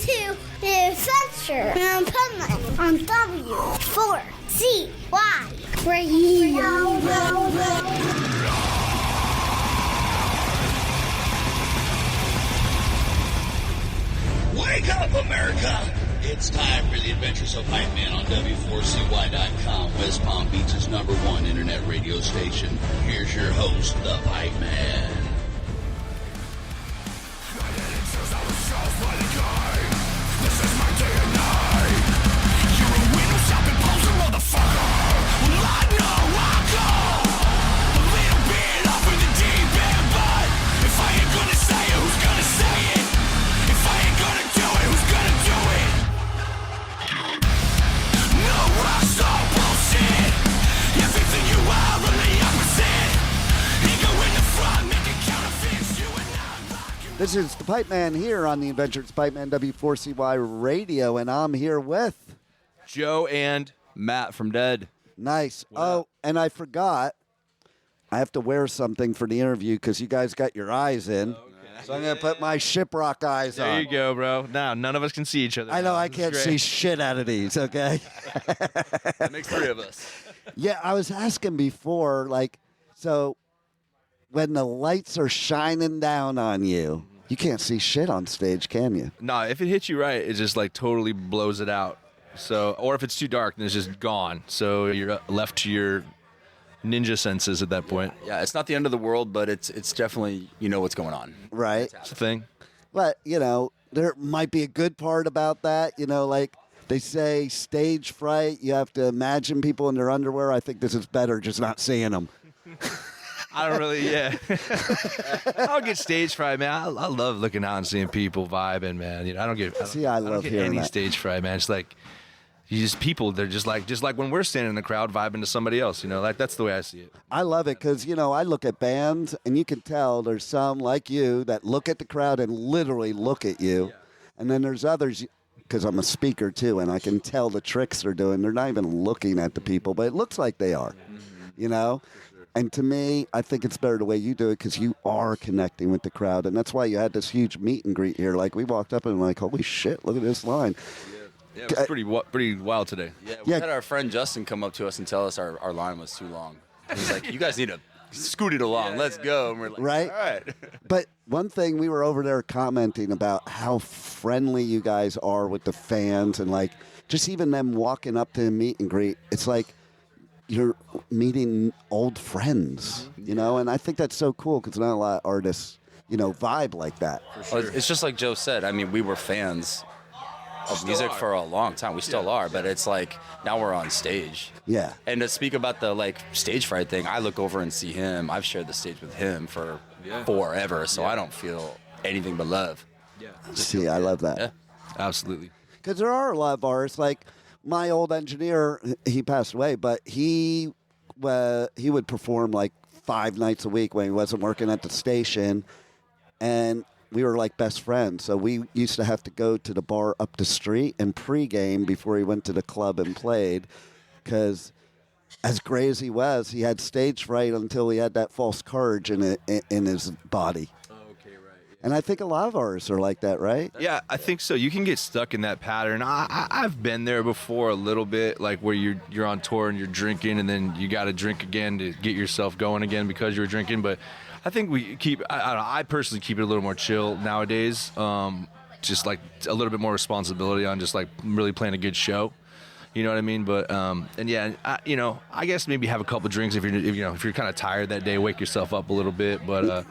to the Adventure of Pipeman on W4CY Radio. Wake up, America! It's time for the Adventures of Pipeman on W4CY.com, West Palm Beach's #1 internet radio station. Here's your host, the Pipeman. This is my day and night. You're a window shopping poser, motherfucker. Well, I know I go a little bit off in the deep end, but if I ain't gonna say it, who's gonna say it? If I ain't gonna do it, who's gonna do it? No rocks, all bullshit. Everything you are, only opposite. Ego in the front, making counterfeits. You and I. This is the Pipeman here on the Adventures of Pipeman W4CY Radio, and I'm here with Joe and Matt from Ded. Nice. Oh, and I forgot. I have to wear something for the interview because you guys got your eyes in. So I'm going to put my Shiprocked eyes on. There you go, bro. Now, none of us can see each other. I know, now. I can't see shit out of these, okay? That makes three of us. Yeah, I was asking before, like, so when the lights are shining down on you, you can't see shit on stage, can you? No, if it hits you right, it just like totally blows it out. So, or if it's too dark, then it's just gone. So you're left to your ninja senses at that point. Yeah, it's not the end of the world, but it's definitely, you know what's going on. Right. That's the thing. But, you know, there might be a good part about that. You know, like they say stage fright, you have to imagine people in their underwear. I think this is better just not seeing them. I don't really, yeah. I don't get stage fright, man. I love looking out and seeing people vibing, man. You know, I don't get hearing any that. stage fright, man. It's like you just people. They're just like when we're standing in the crowd vibing to somebody else. You know, like that's the way I see it. I love it because, you know, I look at bands and you can tell there's some like you that look at the crowd and literally look at you. Yeah. And then there's others, because I'm a speaker too, and I can tell the tricks they're doing. They're not even looking at the people, but it looks like they are, you know? And to me, I think it's better the way you do it because you are connecting with the crowd. And that's why you had this huge meet and greet here. Like, we walked up and like, holy shit, look at this line. Yeah, it was pretty wild today. Yeah, we had our friend Justin come up to us and tell us our line was too long. He's like, you guys need to scoot it along. Let's go. And we're like, right? All right. But one thing, we were over there commenting about how friendly you guys are with the fans and, like, just even them walking up to the meet and greet. It's like you're meeting old friends, you know? And I think that's so cool because not a lot of artists, you know, vibe like that. Sure. Well, it's just like Joe said. I mean, we were fans of music for a long time. We still are, but it's like now we're on stage. Yeah. And to speak about the like stage fright thing, I look over and see him. I've shared the stage with him for forever, so I don't feel anything but love. Yeah. See, I love that. Yeah. Absolutely. Because there are a lot of artists, like my old engineer, he passed away, but he would perform like 5 nights a week when he wasn't working at the station, and we were like best friends. So we used to have to go to the bar up the street and pregame before he went to the club and played, because as great as he was, he had stage fright until he had that false courage in his body. And I think a lot of artists are like that, right? Yeah, I think so. You can get stuck in that pattern. I've been there before a little bit, like where you're on tour and you're drinking, and then you got to drink again to get yourself going again because you were drinking. But I think we keep. I personally keep it a little more chill nowadays. Just like a little bit more responsibility on just like really playing a good show. You know what I mean? But and yeah, I guess maybe have a couple drinks if you're kind of tired that day, wake yourself up a little bit. But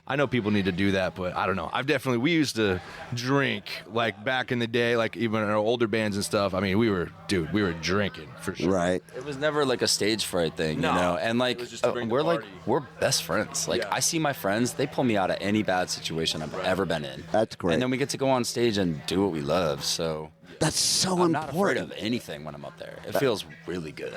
I know people need to do that, but I don't know. We used to drink like back in the day, like even in our older bands and stuff. I mean, we were drinking for sure. Right. It was never like a stage fright thing, No. you know? And like, It was just to bring the party. we're best friends. Like, I see my friends, they pull me out of any bad situation I've ever been in. That's great. And then we get to go on stage and do what we love, so. That's so I'm not afraid important. of anything when I'm up there. It feels really good.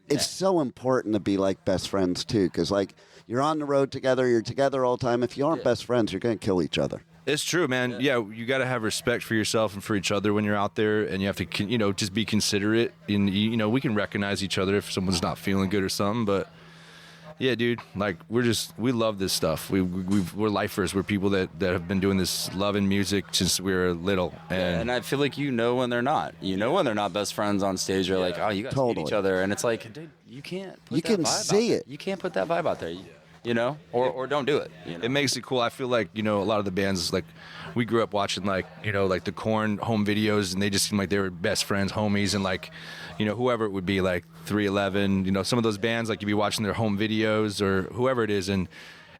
It's so important to be like best friends too, because like you're on the road together, you're together all the time. If you aren't best friends, you're going to kill each other. It's true, man. Yeah, you got to have respect for yourself and for each other when you're out there, and you have to, just be considerate. And we can recognize each other if someone's not feeling good or something. But Yeah, dude. Like we love this stuff. We're lifers. We're people that have been doing this, loving music since we were little. And I feel like when they're not. When they're not best friends on stage. You're like, oh, you guys hate each other, and it's like, dude, you can't. Put that vibe see out it. there. You can't put that vibe out there. Or don't do it. It makes it cool. I feel like, a lot of the bands, like, we grew up watching, like the Korn home videos, and they just seemed like they were best friends, homies, and, like, whoever it would be, like 311, some of those bands, like, you'd be watching their home videos or whoever it is, and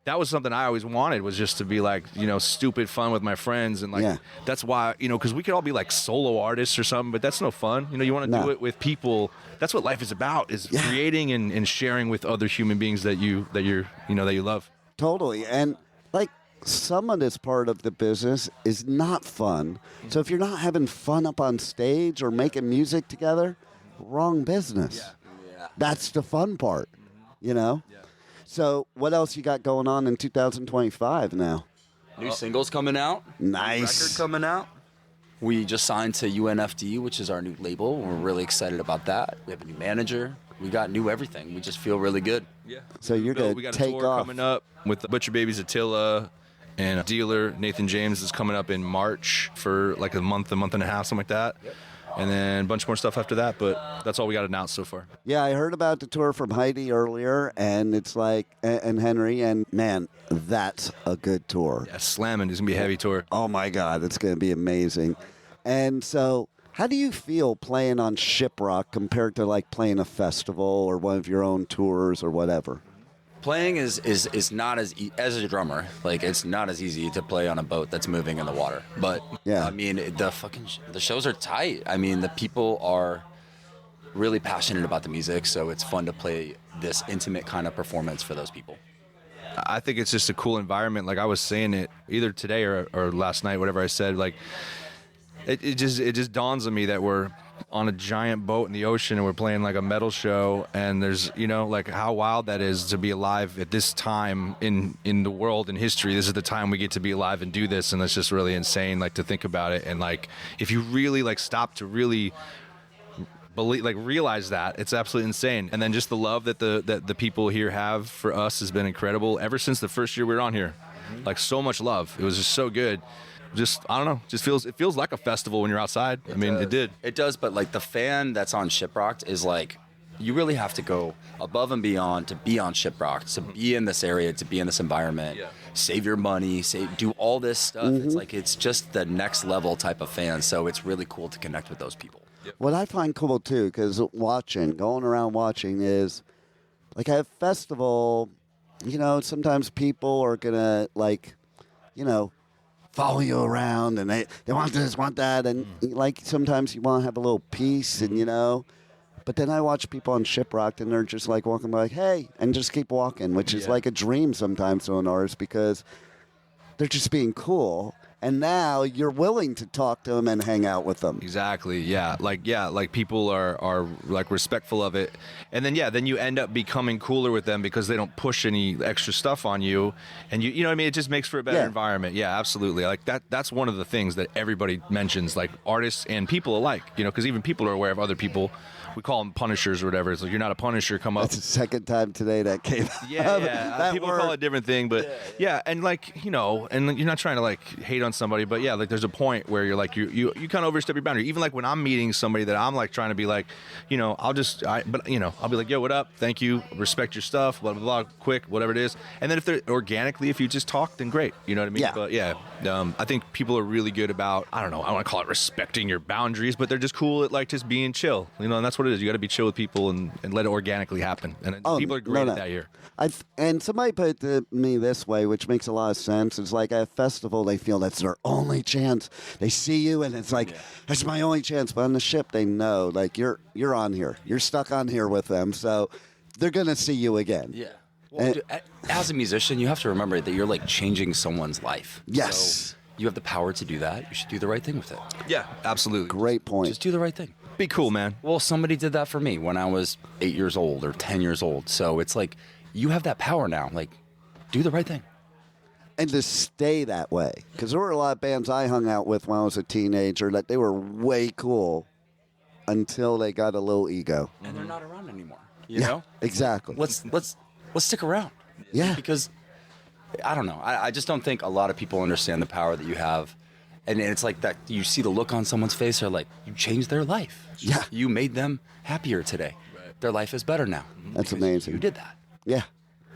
that was something I always wanted, was just to be, like, stupid fun with my friends, and, like, that's why, because we could all be, like, solo artists or something, but that's no fun. You want to do it with people. That's what life is about, is creating and sharing with other human beings that you love. Totally. And, like, some of this part of the business is not fun. So if you're not having fun up on stage or making music together, wrong business. Yeah. That's the fun part, Yeah. So what else you got going on in 2025 now? New singles coming out. Nice. Record coming out. We just signed to UNFD, which is our new label. We're really excited about that. We have a new manager. We got new everything. We just feel really good. Yeah. So you're going we to got a take tour off. coming up with the Butcher Babies Attila and Dealer. Nathan James is coming up in March for like a month and a half, something like that. Yep. And then a bunch more stuff after that, but that's all we got announced so far. Yeah, I heard about the tour from Heidi earlier, and it's like, and Henry, and man, that's a good tour. Yeah, slamming. It's going to be a heavy tour. Oh my God, it's going to be amazing. And so, how do you feel playing on Shiprocked compared to like playing a festival or one of your own tours or whatever? Playing is not as as a drummer, like it's not as easy to play on a boat that's moving in the water. But yeah, I mean the shows are tight. I mean the people are really passionate about the music, so it's fun to play this intimate kind of performance for those people. I think it's just a cool environment. Like I was saying it either today or last night, whatever I said. Like it just dawns on me that we're on a giant boat in the ocean and we're playing like a metal show, and there's like how wild that is to be alive at this time in the world, in history. This is the time we get to be alive and do this, and it's just really insane, like, to think about it. And like if you really like stop to really believe, like realize that, it's absolutely insane. And then just the love that the people here have for us has been incredible ever since the first year we were on here. Like so much love. It was just so good. Just, I don't know, it feels like a festival when you're outside. It did. It does, but like the fan that's on Shiprocked is like, you really have to go above and beyond to be on Shiprocked, to be in this area, to be in this environment, save your money, do all this stuff. It's like, it's just the next level type of fan. So it's really cool to connect with those people. What I find cool too, because going around watching is, like at a festival, sometimes people are gonna follow you around, and they want this, want that, and like sometimes you want to have a little peace, and but then I watch people on Shiprocked, and they're just like walking by, like, hey, and just keep walking, which is like a dream sometimes to an artist, because they're just being cool. And now you're willing to talk to them and hang out with them. Exactly. Yeah. Like people are like respectful of it. And then you end up becoming cooler with them because they don't push any extra stuff on you. And you know what I mean? It just makes for a better environment. Yeah, absolutely. Like that's one of the things that everybody mentions, like artists and people alike, because even people are aware of other people. We call them punishers or whatever. It's like, you're not a punisher, come up. That's the second time today that came up. Yeah. People call it a different thing, but and like, and you're not trying to like hate on somebody, but yeah, like there's a point where you're like, you kind of overstep your boundary. Even like when I'm meeting somebody that I'm like trying to be like, I'll be like, yo, what up? Thank you. Respect your stuff, blah, blah, blah, quick, whatever it is. And then if you just talk, then great. You know what I mean? Yeah. But I think people are really good about, I don't know, I want to call it respecting your boundaries, but they're just cool at like just being chill, and that's what it is. You got to be chill with people and let it organically happen. And people are great at that here. And somebody put it to me this way, which makes a lot of sense. It's like at a festival, they feel that's their only chance. They see you, and it's like, that's my only chance. But on the ship, they know, like, you're on here. You're stuck on here with them, so they're going to see you again. Yeah. Well, dude, as a musician, you have to remember that you're like changing someone's life. Yes. So you have the power to do that. You should do the right thing with it. Yeah, absolutely. Great point. Just do the right thing. Be cool, man. Well, somebody did that for me when I was 8 years old or 10 years old. So it's like, you have that power now. Like, do the right thing. And to stay that way. Because there were a lot of bands I hung out with when I was a teenager that they were way cool until they got a little ego. And they're not around anymore. You know? Exactly. Let's let's stick around. Yeah. Because I don't know. I just don't think a lot of people understand the power that you have. And it's like that you see the look on someone's face, they're like, you changed their life. Yeah. You made them happier today. Right. Their life is better now. That's amazing. You did that. Yeah.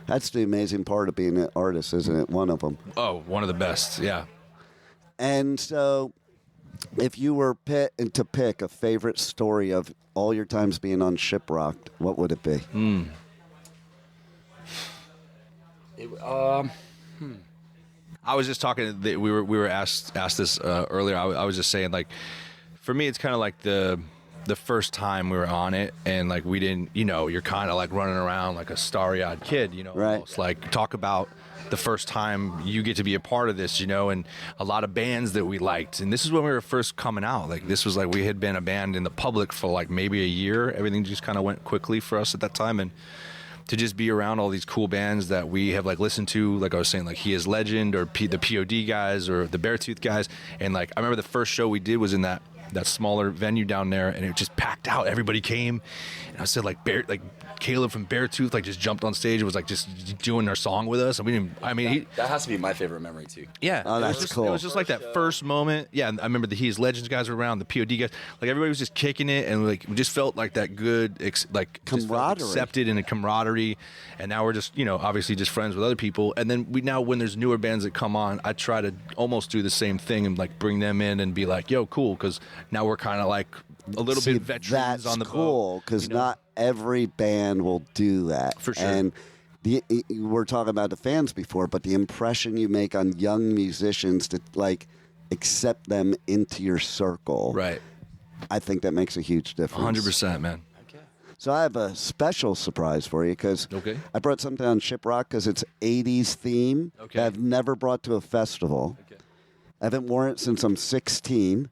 That's the amazing part of being an artist, isn't it? One of them. Oh, one of the best, yeah. And so, if you were to pick a favorite story of all your times being on Shiprocked, what would it be? I was just talking. We were asked this earlier. I was just saying, like, for me, it's kind of like the first time we were on it, and like we didn't, you're kind of like running around like a starry-eyed kid, right? Almost. Like, talk about the first time you get to be a part of this, and a lot of bands that we liked. And this is when we were first coming out. Like, this was like we had been a band in the public for like maybe a year. Everything just kind of went quickly for us at that time, and to just be around all these cool bands that we have like listened to, like I was saying, like He Is Legend or the POD guys or the Beartooth guys. And like I remember the first show we did was in that smaller venue down there, and it just packed out. Everybody came, and I said like Caleb from Beartooth like just jumped on stage and was like just doing their song with us, and we didn't. I mean, that has to be my favorite memory too. Yeah, oh, that's cool. It was just like that first moment. Yeah, and I remember the He Is Legends guys were around, the POD guys. Like everybody was just kicking it, and like we just felt like that good like camaraderie, accepted in a camaraderie. And now we're just obviously just friends with other people. And then when there's newer bands that come on, I try to almost do the same thing and like bring them in and be like, yo, cool, because now we're kind of like a little bit veterans on the boat. That's cool, because not every band will do that. For sure. And we're talking about the fans before, but the impression you make on young musicians to like accept them into your circle, right? I think that makes a huge difference. 100%, man. So I have a special surprise for you because I brought something on Shiprocked because it's 80s theme that I've never brought to a festival. I haven't worn it since I'm 16,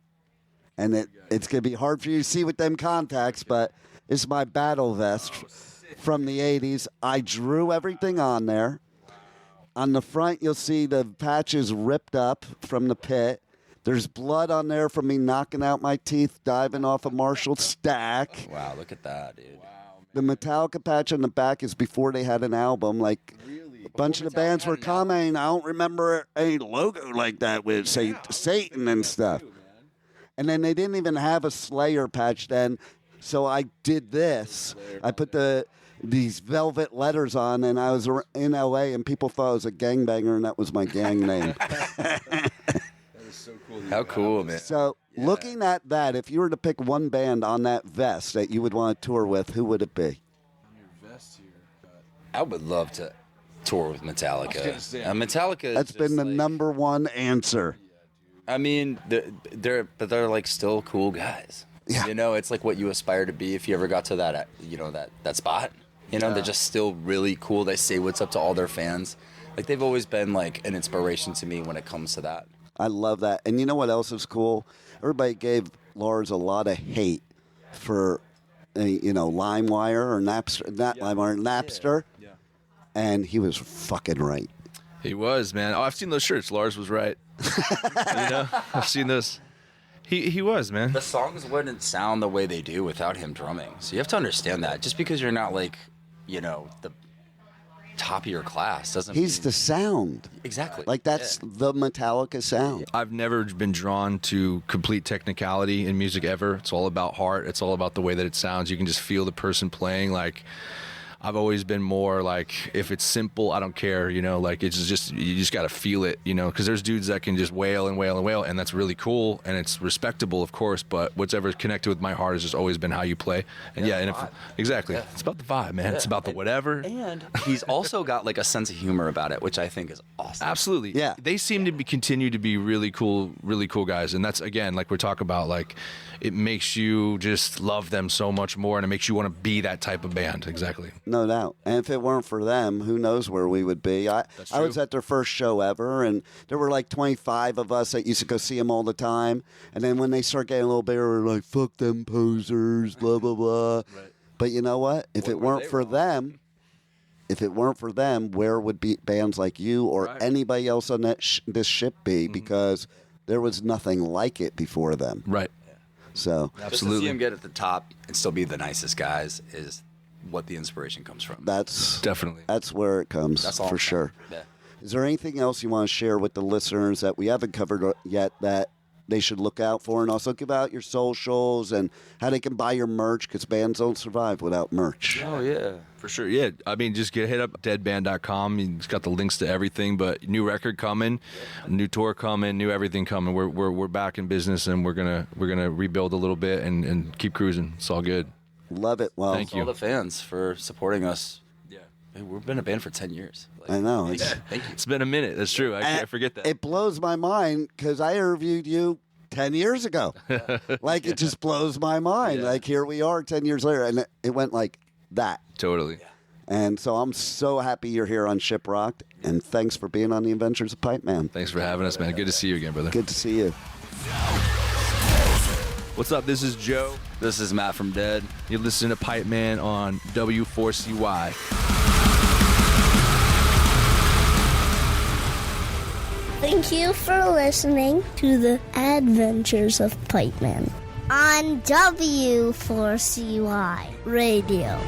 and it's going to be hard for you to see with them contacts, but it's my battle vest from the 80s. I drew everything on there. On the front, you'll see the patches ripped up from the pit. There's blood on there from me knocking out my teeth, diving off a Marshall stack. Wow, look at that, dude. The Metallica patch on the back is before they had an album. Like, a bunch of the bands were commenting, I don't remember a logo like that with, say, Satan and stuff. And then they didn't even have a Slayer patch then, so I did this. I put these velvet letters on, and I was in L.A., and people thought I was a gangbanger, and that was my gang name. How cool, man. So, looking at that, if you were to pick one band on that vest that you would want to tour with, who would it be? I would love to tour with Metallica. Metallica. That's been the number one answer. I mean, they're like still cool guys. Yeah. It's like what you aspire to be if you ever got to that, that spot. They're just still really cool. They say what's up to all their fans. Like, they've always been like an inspiration to me when it comes to that. I love that. And you know what else is cool? Everybody gave Lars a lot of hate for, LimeWire or Napster, Napster. Yeah. And he was fucking right. He was, man. Oh, I've seen those shirts. Lars was right. I've seen those. He was, man. The songs wouldn't sound the way they do without him drumming. So you have to understand that. Just because you're not like, the top of your class doesn't mean... He's the sound. Exactly. Like, that's the Metallica sound. I've never been drawn to complete technicality in music ever. It's all about heart. It's all about the way that it sounds. You can just feel the person playing. Like, I've always been more like, if it's simple, I don't care, like it's just, you just got to feel it, because there's dudes that can just wail and wail and wail, and that's really cool, and it's respectable, of course, but whatever's connected with my heart has just always been how you play. And exactly. Yeah. It's about the vibe, man. Yeah. It's about the whatever. And he's also got like a sense of humor about it, which I think is awesome. Absolutely. Yeah. They seem to continue to be really cool guys. And that's, again, like we're talking about, like, it makes you just love them so much more, and it makes you want to be that type of band. Exactly. No doubt. And if it weren't for them, who knows where we would be. I was at their first show ever, and there were like 25 of us that used to go see them all the time. And then when they start getting a little bigger, we're like, fuck them posers, blah, blah, blah. Right. But you know what? If it weren't for them, where would be bands like you or anybody else on that this ship be? Mm-hmm. Because there was nothing like it before them. Right. So absolutely, just to see him get at the top and still be the nicest guys is what the inspiration comes from. That's Definitely. That's where it comes. That's all for I'm saying. sure. Yeah. Is there anything else you want to share with the listeners that we haven't covered yet that they should look out for? And also give out your socials and how they can buy your merch, because bands don't survive without merch. Oh yeah. For sure, yeah. I mean, just hit up deadband.com. It's got the links to everything. But new record coming, new tour coming, new everything coming. We're back in business, and we're gonna rebuild a little bit and keep cruising. It's all good. Love it. Well, Thank you. All the fans for supporting us. Yeah, Hey, we've been a band for 10 years. Like, I know. Thank you. it's been a minute. That's true. I forget that. It blows my mind because I interviewed you 10 years ago. Like, it just blows my mind. Yeah. Like, here we are 10 years later, and it went like that. Totally. And so I'm so happy you're here on Shiprocked, and thanks for being on the Adventures of Pipeman. Thanks for having us, man. Good to see you again, brother. Good to see you. What's up? This is Joe. This is Matt from Ded. You're listening to Pipeman on W4CY. Thank you for listening to the Adventures of Pipeman on W4CY Radio.